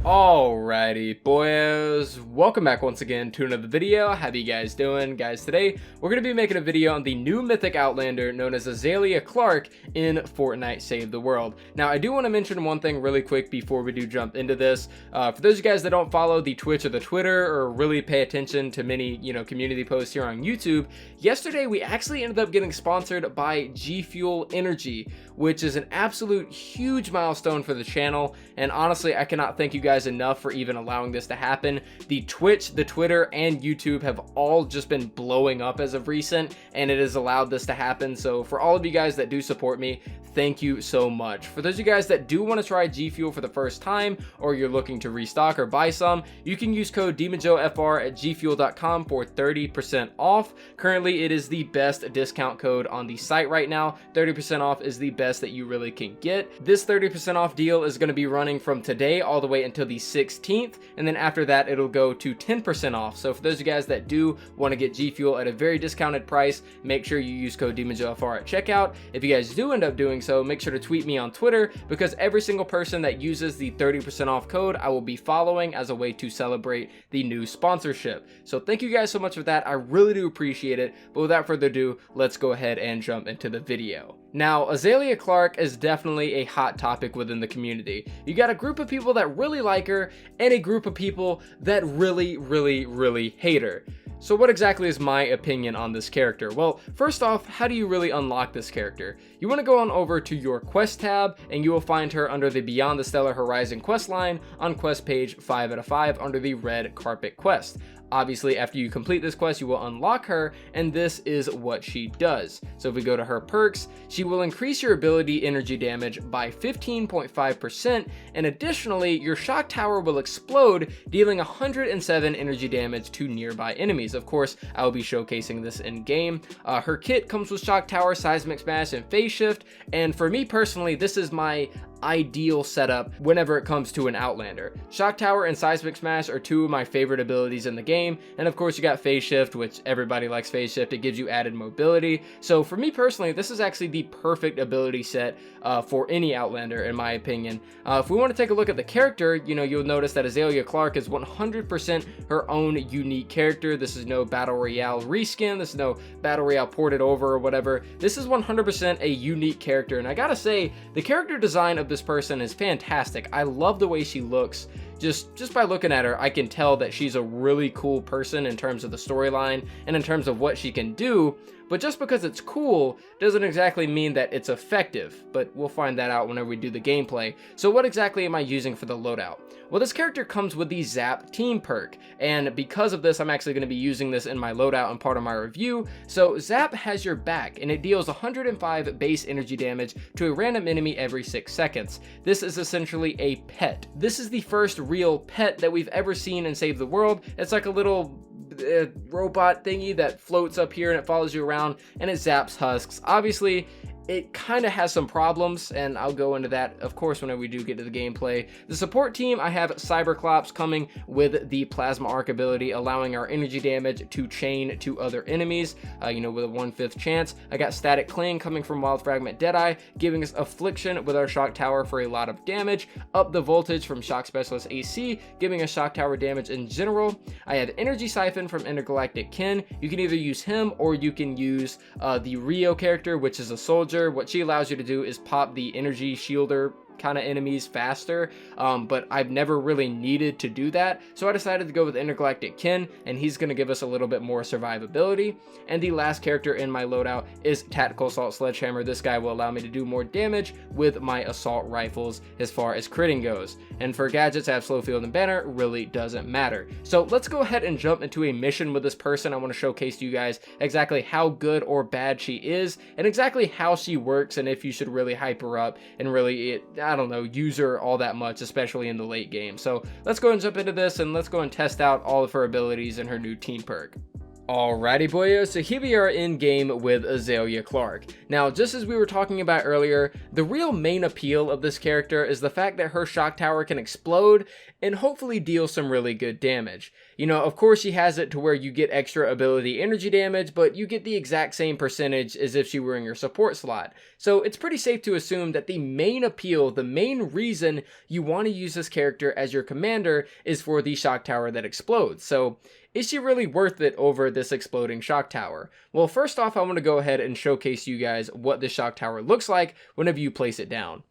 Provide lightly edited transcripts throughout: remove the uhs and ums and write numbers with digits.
Alrighty boys, welcome back once again to another video. How you guys doing? Guys, today we're going to be making a video on the new Mythic Outlander known as Azalea Clark in Fortnite Save the World. Now I do want to mention one thing really quick before we do jump into this. For those of you guys that don't follow the Twitch or the Twitter or really pay attention to many community posts here on YouTube, yesterday we actually ended up getting sponsored by G Fuel Energy, which is an absolute huge milestone for the channel, and honestly I cannot thank you guys enough for even allowing this to happen. The Twitch, the Twitter, and YouTube have all just been blowing up as of recent, and it has allowed this to happen. So for all of you guys that do support me, thank you so much. For those of you guys that do want to try G Fuel for the first time, or you're looking to restock or buy some, you can use code demonjoefr at gfuel.com for 30% off. Currently it is the best discount code on the site right now. 30% off is the best that you really can get. This 30% off deal is going to be running from today all the way until the 16th, and then after that it'll go to 10% off. So for those of you guys that do want to get G Fuel at a very discounted price, make sure you use code demonjoefr at checkout. If you guys do end up doing so, make sure to tweet me on Twitter, because every single person that uses the 30% off code I will be following as a way to celebrate the new sponsorship. So thank you guys so much for that. I really do appreciate it. But without further ado, let's go ahead and jump into the video. Now, Azalea Clark is definitely a hot topic within the community. You got a group of people that really like her and a group of people that really hate her. So what exactly is my opinion on this character? Well, first off, how do you really unlock this character? You want to go on over to your quest tab, and you will find her under the Beyond the Stellar Horizon quest line on quest page 5 out of 5 under the red carpet quest. Obviously, after you complete this quest, you will unlock her, and this is what she does. So if we go to her perks, she will increase your ability energy damage by 15.5%, and additionally, your shock tower will explode, dealing 107 energy damage to nearby enemies. Of course, I will be showcasing this in game. Her kit comes with shock tower, seismic smash, and phase shift, and for me personally, this is my ideal setup whenever it comes to an Outlander. Shock Tower and Seismic Smash are two of my favorite abilities in the game, and of course you got Phase Shift, which everybody likes Phase Shift. It gives you added mobility. So for me personally, this is actually the perfect ability set for any Outlander in my opinion. If we want to take a look at the character, you'll notice that Azalea Clark is 100% her own unique character. This is no Battle Royale reskin, this is no Battle Royale ported over or whatever. This is 100% a unique character, and I gotta say, the character design of this person is fantastic. I love the way she looks. Just by looking at her, I can tell that she's a really cool person in terms of the storyline and in terms of what she can do. But just because it's cool doesn't exactly mean that it's effective, but we'll find that out whenever we do the gameplay. So what exactly am I using for the loadout? Well, this character comes with the Zap team perk, and because of this, I'm actually going to be using this in my loadout and part of my review. So Zap has your back, and it deals 105 base energy damage to a random enemy every 6 seconds. This is essentially a pet. This is the first real pet that we've ever seen in Save the World. It's like a little robot thingy that floats up here and it follows you around and it zaps husks. Obviously it kind of has some problems, and I'll go into that of course whenever we do get to the gameplay. The support team, I have Cyberclops coming with the Plasma Arc ability, allowing our energy damage to chain to other enemies, with a 1/5 chance. I got Static Cling coming from Wild Fragment Deadeye, giving us Affliction with our Shock Tower for a lot of damage. Up the Voltage from Shock Specialist AC, giving us Shock Tower damage in general. I have Energy Siphon from Intergalactic Kin. You can either use him or you can use the Rio character, which is a soldier. What she allows you to do is pop the energy shielder kind of enemies faster, but I've never really needed to do that, so I decided to go with Intergalactic Kin, and he's going to give us a little bit more survivability. And the last character in my loadout is Tactical Assault Sledgehammer. This guy will allow me to do more damage with my assault rifles as far as critting goes, and for gadgets I have Slow Field and Banner. Really doesn't matter. So let's go ahead and jump into a mission with this person. I want to showcase to you guys exactly how good or bad she is, and exactly how she works, and if you should really hype her up and really I don't know, use her all that much, especially in the late game. So let's go and jump into this, and let's go and test out all of her abilities and her new team perk. Alrighty boyo, so here we are in game with Azalea Clark. Now, just as we were talking about earlier, the real main appeal of this character is the fact that her shock tower can explode and hopefully deal some really good damage. You know, of course she has it to where you get extra ability energy damage, but you get the exact same percentage as if she were in your support slot. So it's pretty safe to assume that the main appeal, the main reason you want to use this character as your commander is for the shock tower that explodes. So is she really worth it over this exploding shock tower? Well, first off, I want to go ahead and showcase you guys what this shock tower looks like whenever you place it down.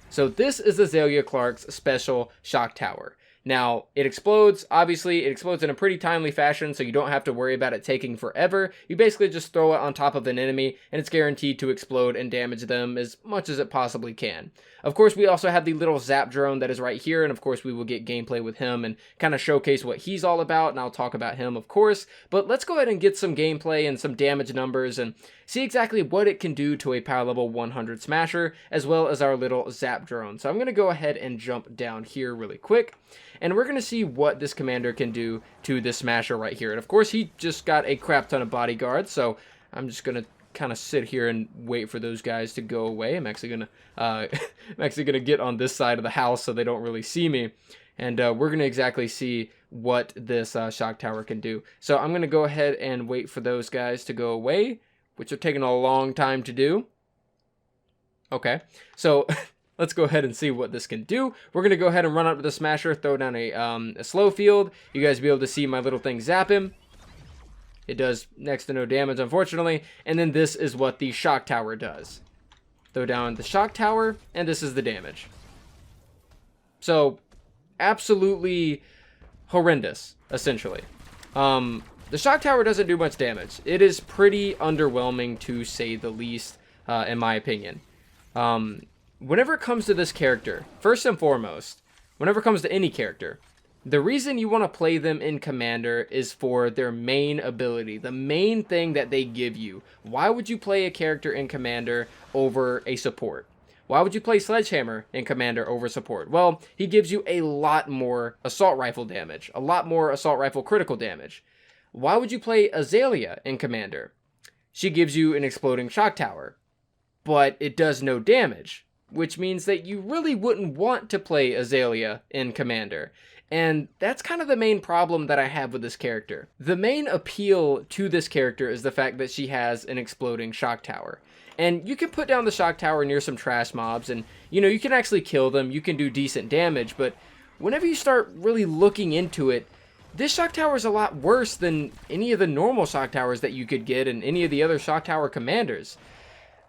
So this is Azalea Clark's special shock tower. Now, it explodes. Obviously, it explodes in a pretty timely fashion, so you don't have to worry about it taking forever. You basically just throw it on top of an enemy, and it's guaranteed to explode and damage them as much as it possibly can. Of course, we also have the little zap drone that is right here, and of course, we will get gameplay with him and kind of showcase what he's all about, and I'll talk about him, of course. But let's go ahead and get some gameplay and some damage numbers and see exactly what it can do to a power level 100 smasher, as well as our little zap drone. So I'm going to go ahead and jump down here really quick. And we're going to see what this commander can do to this smasher right here. And of course, he just got a crap ton of bodyguards, so I'm just going to kind of sit here and wait for those guys to go away. I'm actually going to I'm actually going to get on this side of the house so they don't really see me. And we're going to exactly see what this shock tower can do. So I'm going to go ahead and wait for those guys to go away, which are taking a long time to do. Okay, so let's go ahead and see what this can do. We're going to go ahead and run up to the smasher, throw down a slow field. You guys will be able to see my little thing zap him. It does next to no damage, unfortunately. And then this is what the shock tower does. Throw down the shock tower, and this is the damage. So, absolutely horrendous, essentially. The shock tower doesn't do much damage. It is pretty underwhelming, to say the least, in my opinion. Whenever it comes to this character, first and foremost, whenever it comes to any character, the reason you want to play them in Commander is for their main ability, the main thing that they give you. Why would you play a character in Commander over a support? Why would you play Sledgehammer in Commander over support? Well, he gives you a lot more assault rifle damage, a lot more assault rifle critical damage. Why would you play Azalea in Commander? She gives you an exploding shock tower, but it does no damage, which means that you really wouldn't want to play Azalea in Commander. And that's kind of the main problem that I have with this character. The main appeal to this character is the fact that she has an exploding shock tower. And you can put down the shock tower near some trash mobs and, you know, you can actually kill them, you can do decent damage, but whenever you start really looking into it, this shock tower is a lot worse than any of the normal shock towers that you could get in any of the other shock tower commanders.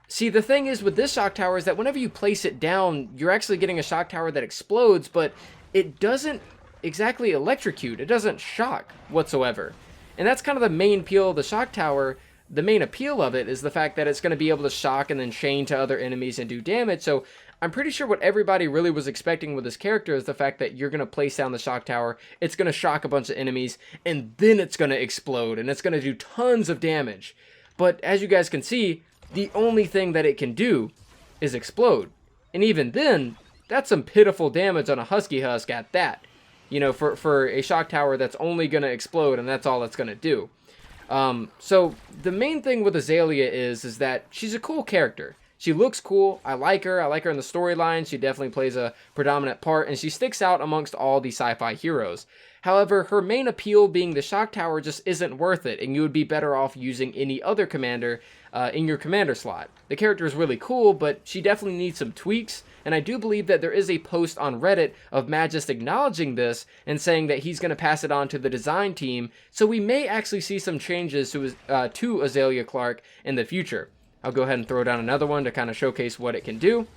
See, the thing is with this shock tower is that whenever you place it down, you're actually getting a shock tower that explodes, but it doesn't exactly electrocute. It doesn't shock whatsoever. And that's kind of the main appeal of the shock tower. The main appeal of it is the fact that it's going to be able to shock and then chain to other enemies and do damage. So I'm pretty sure what everybody really was expecting with this character is the fact that you're going to place down the shock tower, it's going to shock a bunch of enemies, and then it's going to explode, and it's going to do tons of damage. But as you guys can see, the only thing that it can do is explode. And even then, that's some pitiful damage on a Husky Husk at that. You know, for a shock tower that's only going to explode and that's all it's going to do. So the main thing with Azalea is that she's a cool character. She looks cool. I like her. I like her in the storyline. She definitely plays a predominant part, and she sticks out amongst all the sci-fi heroes. However, her main appeal being the shock tower just isn't worth it, and you would be better off using any other commander in your commander slot. The character is really cool, but she definitely needs some tweaks, and I do believe that there is a post on Reddit of Magist acknowledging this and saying that he's going to pass it on to the design team, so we may actually see some changes to Azalea Clark in the future. I'll go ahead and throw down another one to kind of showcase what it can do.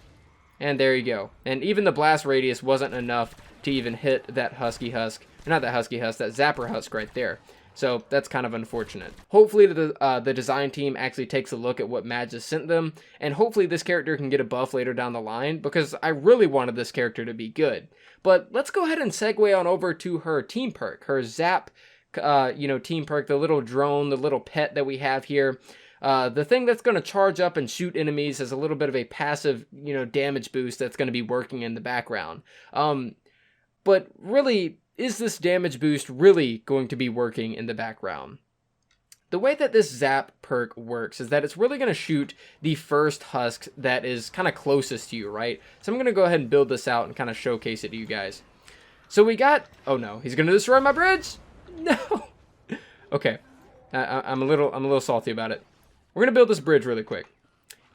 And there you go. And even the blast radius wasn't enough to even hit that Husky Husk. Not that Husky Husk, that Zapper Husk right there. So that's kind of unfortunate. Hopefully the design team actually takes a look at what Magist sent them. And hopefully this character can get a buff later down the line, because I really wanted this character to be good. But let's go ahead and segue on over to her team perk. Her Zap team perk, the little drone, the little pet that we have here. The thing that's going to charge up and shoot enemies has a little bit of a passive, damage boost that's going to be working in the background. But really, is this damage boost really going to be working in the background? The way that this zap perk works is that it's really going to shoot the first husk that is kind of closest to you, right? So I'm going to go ahead and build this out and kind of showcase it to you guys. So we got, oh no, he's going to destroy my bridge. No. Okay. I'm a little salty about it. We're going to build this bridge really quick.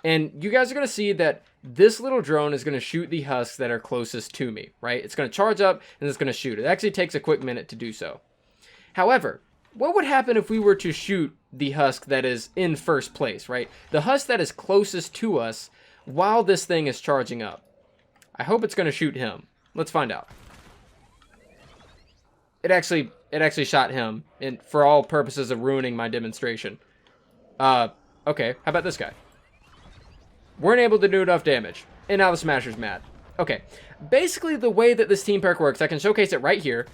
And you guys are going to see that this little drone is going to shoot the husks that are closest to me, right? It's going to charge up and it's going to shoot. It actually takes a quick minute to do so. However, what would happen if we were to shoot the husk that is in first place, right? The husk that is closest to us while this thing is charging up. I hope it's going to shoot him. Let's find out. It actually shot him, and for all purposes of ruining my demonstration. Okay, how about this guy? Weren't able to do enough damage, and now the Smasher's mad. Okay, basically the way that this team perk works, I can showcase it right here,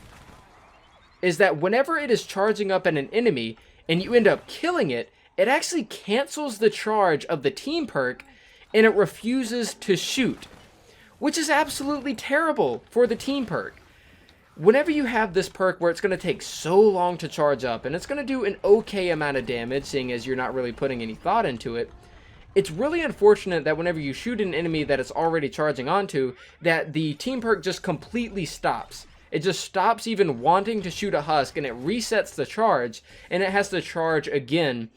is that whenever it is charging up at an enemy and you end up killing it, it actually cancels the charge of the team perk and it refuses to shoot, which is absolutely terrible for the team perk. Whenever you have this perk where it's going to take so long to charge up and it's going to do an okay amount of damage, seeing as you're not really putting any thought into it, it's really unfortunate that whenever you shoot an enemy that it's already charging onto, that the team perk just completely stops. It just stops even wanting to shoot a husk, and it resets the charge, and it has to charge again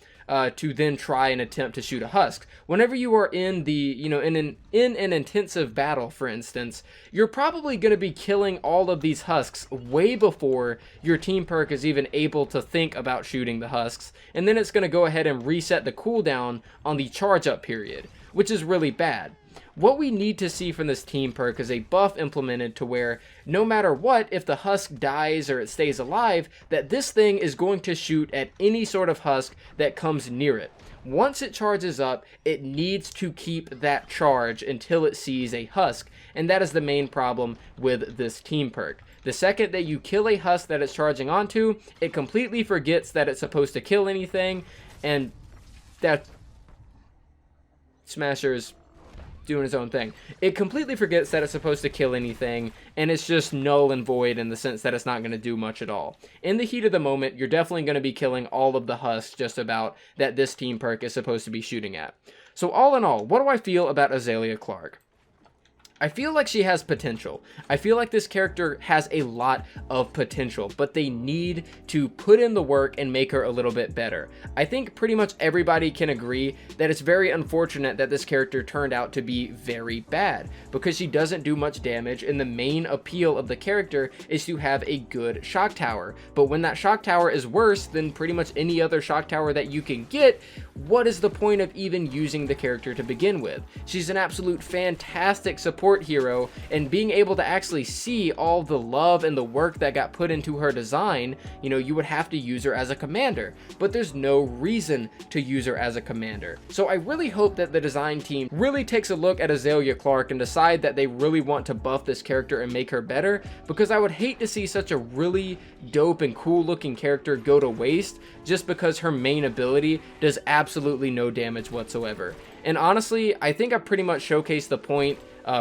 to then try and attempt to shoot a husk. Whenever you are in the, in an intensive battle, for instance, you're probably going to be killing all of these husks way before your team perk is even able to think about shooting the husks, and then it's going to go ahead and reset the cooldown on the charge up period, which is really bad. What we need to see from this team perk is a buff implemented to where no matter what, if the husk dies or it stays alive, that this thing is going to shoot at any sort of husk that comes near it. Once it charges up, it needs to keep that charge until it sees a husk, and that is the main problem with this team perk. The second that you kill a husk that it's charging onto, it completely forgets that it's supposed to kill anything, and that Smasher's doing his own thing. It completely forgets that it's supposed to kill anything, and it's just null and void in the sense that it's not going to do much at all. In the heat of the moment, you're definitely going to be killing all of the husks just about that this team perk is supposed to be shooting at. So all in all, what do I feel about Azalea Clark? I feel like she has potential. I feel like this character has a lot of potential, but they need to put in the work and make her a little bit better. I think pretty much everybody can agree that it's very unfortunate that this character turned out to be very bad, because she doesn't do much damage, and the main appeal of the character is to have a good shock tower. But when that shock tower is worse than pretty much any other shock tower that you can get, what is the point of even using the character to begin with? She's an absolute fantastic support hero, and being able to actually see all the love and the work that got put into her design, you would have to use her as a commander, but there's no reason to use her as a commander. So I really hope that the design team really takes a look at Azalea Clark and decide that they really want to buff this character and make her better, because I would hate to see such a really dope and cool looking character go to waste just because her main ability does absolutely no damage whatsoever. And honestly, I think I pretty much showcased the point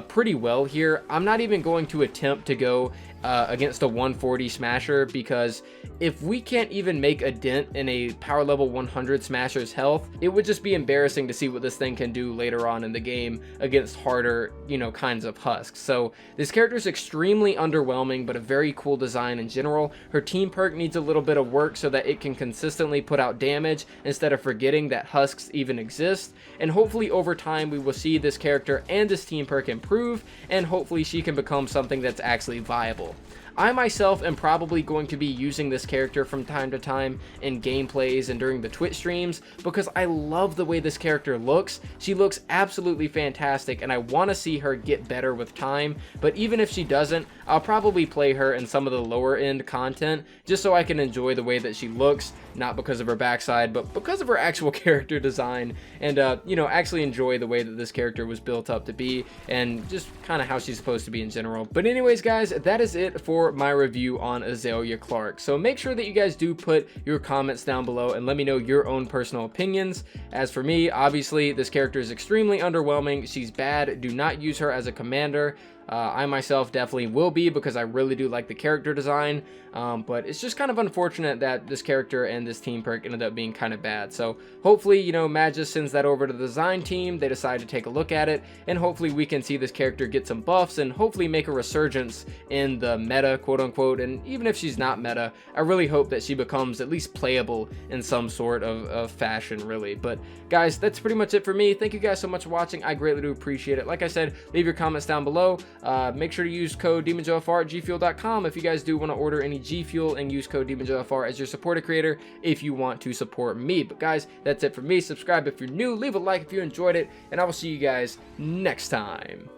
pretty well here. I'm not even going to attempt to go against a 140 Smasher, because if we can't even make a dent in a power level 100 Smasher's health, it would just be embarrassing to see what this thing can do later on in the game against harder, kinds of husks. So this character is extremely underwhelming, but a very cool design in general. Her team perk needs a little bit of work so that it can consistently put out damage instead of forgetting that husks even exist, and hopefully over time we will see this character and this team perk improve, and hopefully she can become something that's actually viable. I myself am probably going to be using this character from time to time in gameplays and during the Twitch streams, because I love the way this character looks. She looks absolutely fantastic, and I want to see her get better with time. But even if she doesn't, I'll probably play her in some of the lower end content just so I can enjoy the way that she looks, not because of her backside, but because of her actual character design, and actually enjoy the way that this character was built up to be, and just kind of how she's supposed to be in general. But anyways, guys, that is it for my review on Azalea Clark. So make sure that you guys do put your comments down below and let me know your own personal opinions. As for me, obviously this character is extremely underwhelming. She's bad. Do not use her as a commander. I myself definitely will be, because I really do like the character design, but it's just kind of unfortunate that this character and this team perk ended up being kind of bad. So hopefully, you know, Magus sends that over to the design team, they decide to take a look at it, and hopefully we can see this character get some buffs and hopefully make a resurgence in the meta, quote unquote. And even if she's not meta, I really hope that she becomes at least playable in some sort of fashion, really. But guys, that's pretty much it for me. Thank you guys so much for watching. I greatly do appreciate it. Like I said, leave your comments down below. Make sure to use code demonjoefr at gfuel.com if you guys do want to order any G Fuel, and use code demonjoefr as your supporter creator if you want to support me. But guys, that's it for me. Subscribe if you're new, leave a like if you enjoyed it, and I will see you guys next time.